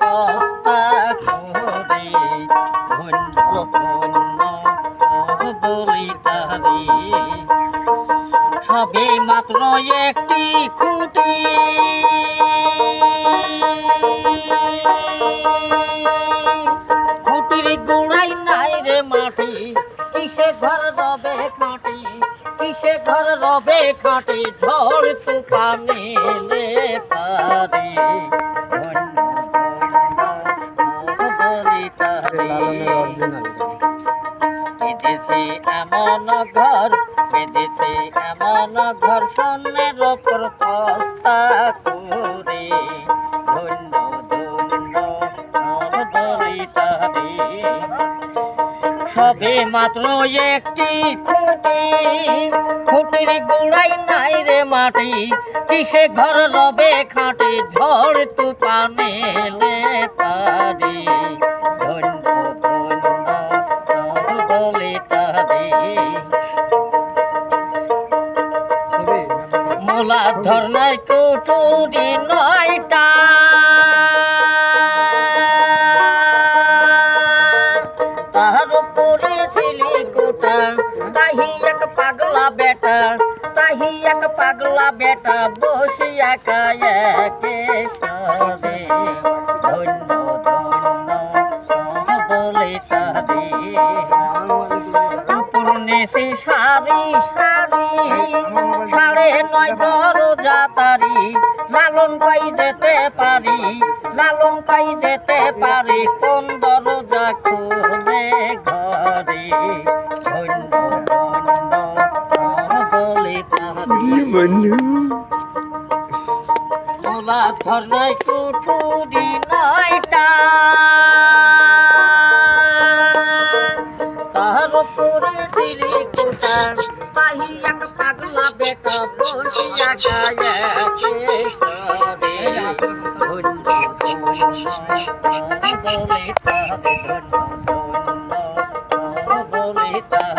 Costa করে ধন্য ধন্য বলি তারি সবে মাত্র একটি খুঁটি খুঁটির গোড়াই নাই রে মাটি কিসে ঘর রবে খাঁটি কিসে ঘর রবে খাঁটি ঝড় তুফানে লে পারি বেঁধেছে এমন ঘর বেঁধেছে এমন ঘর স্বর্ণের ওপর কস্তা করে ধন্য ধন্য দলিতারে সবে মাত্র একটি খুঁটি খুঁটির গোড়াই নাই রে মাটি কিসে ঘর রবে খাঁটি ঝড় তুফানে লে পারি ধন্য ধন্য দলিতারে মোলা ধর্নায় কুঠুরি নয়টা তাহার উপরে সিলিকোটা তাহি এক পাগলা বেটা তাহি এক পাগলা বেটা বসি একা একে সবে ধন্য ধন্য বলে তারে উপর নেশে সারি সারি সাড়ে নয় দরজা তারি লালন পাই যেতে পারি লালন পাই যেতে পারি কোন দরজা খুলে ঘরে ধন্য ধন্য বলে তারি মোলা ধর্নায় কুঠুরি নয়টা তাহার উপরে সিলিকোটা তাহি এক পাগলা বেটা বসিয়া গায়াকে সবে ধন্য ধন্য বলে তারে ধন্য ধন্য বলে তারে